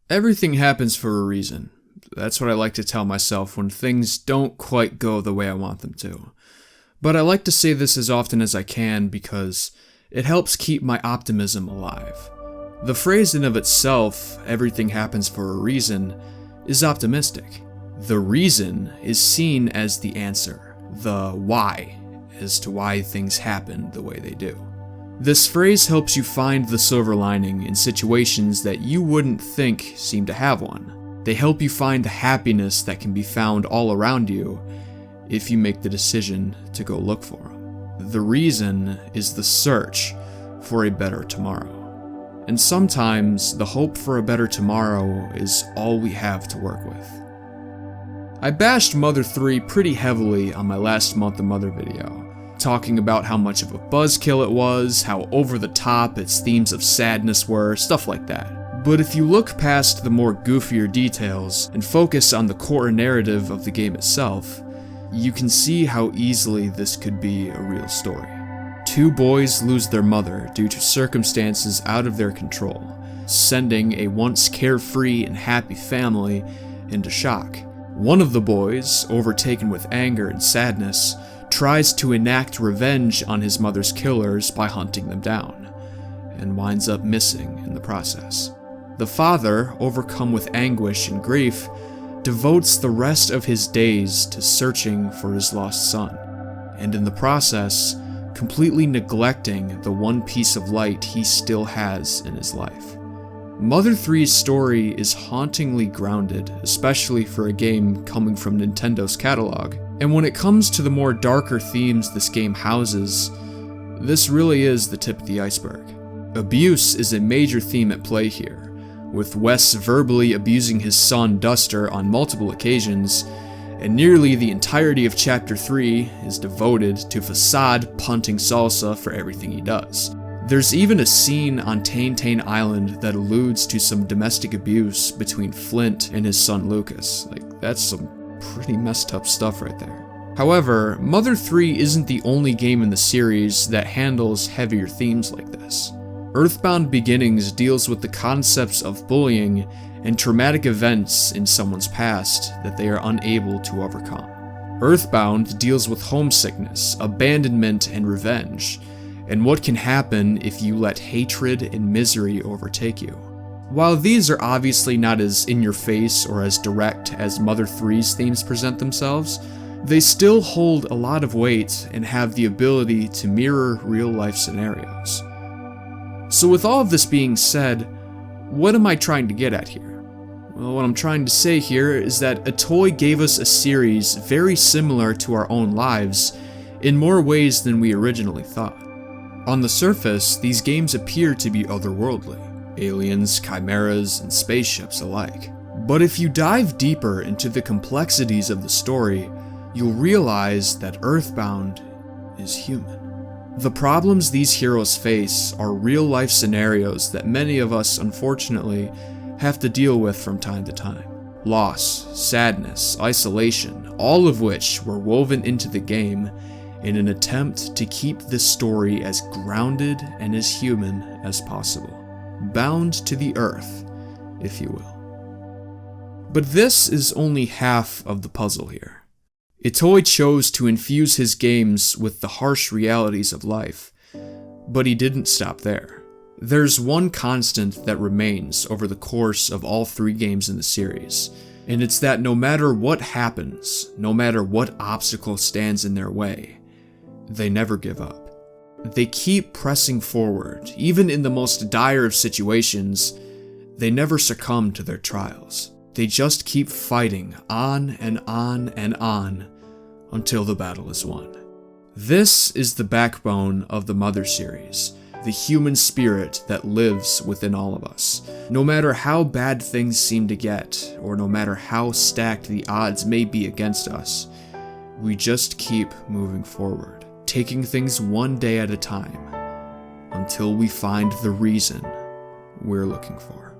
Everything happens for a reason. That's what I like to tell myself when things don't quite go the way I want them to. But I like to say this as often as I can because it helps keep my optimism alive. The phrase in of itself, everything happens for a reason, is optimistic. The reason is seen as the answer, the why, as to why things happen the way they do. This phrase helps you find the silver lining in situations that you wouldn't think seem to have one. They help you find the happiness that can be found all around you if you make the decision to go look for them. The reason is the search for a better tomorrow. And sometimes the hope for a better tomorrow is all we have to work with. I bashed Mother 3 pretty heavily on my last Month of Mother video, talking about how much of a buzzkill it was, how over the top its themes of sadness were, stuff like that. But if you look past the more goofier details and focus on the core narrative of the game itself, you can see how easily this could be a real story. Two boys lose their mother due to circumstances out of their control, sending a once carefree and happy family into shock. One of the boys, overtaken with anger and sadness, tries to enact revenge on his mother's killers by hunting them down, and winds up missing in the process. The father, overcome with anguish and grief, devotes the rest of his days to searching for his lost son, and in the process, completely neglecting the one piece of light he still has in his life. Mother 3's story is hauntingly grounded, especially for a game coming from Nintendo's catalog, and when it comes to the more darker themes this game houses, this really is the tip of the iceberg. Abuse is a major theme at play here, with Wes verbally abusing his son Duster on multiple occasions, and nearly the entirety of Chapter 3 is devoted to Facade punting Salsa for everything he does. There's even a scene on Tane Island that alludes to some domestic abuse between Flint and his son Lucas. That's some pretty messed up stuff right there. However, Mother 3 isn't the only game in the series that handles heavier themes like this. EarthBound Beginnings deals with the concepts of bullying and traumatic events in someone's past that they are unable to overcome. EarthBound deals with homesickness, abandonment, and revenge, and what can happen if you let hatred and misery overtake you. While these are obviously not as in-your-face or as direct as Mother 3's themes present themselves, they still hold a lot of weight and have the ability to mirror real-life scenarios. So with all of this being said, what am I trying to get at here? Well, what I'm trying to say here is that Atoy gave us a series very similar to our own lives in more ways than we originally thought. On the surface, these games appear to be otherworldly. Aliens, chimeras, and spaceships alike. But if you dive deeper into the complexities of the story, you'll realize that EarthBound is human. The problems these heroes face are real-life scenarios that many of us, unfortunately, have to deal with from time to time. Loss, sadness, isolation, all of which were woven into the game in an attempt to keep this story as grounded and as human as possible. Bound to the earth, if you will. But this is only half of the puzzle here. Itoy chose to infuse his games with the harsh realities of life, but he didn't stop there. There's one constant that remains over the course of all three games in the series, and it's that no matter what happens, no matter what obstacle stands in their way, they never give up. They keep pressing forward, even in the most dire of situations. They never succumb to their trials. They just keep fighting on and on and on until the battle is won. This is the backbone of the Mother series, the human spirit that lives within all of us. No matter how bad things seem to get, or no matter how stacked the odds may be against us, we just keep moving forward, taking things one day at a time, until we find the reason we're looking for.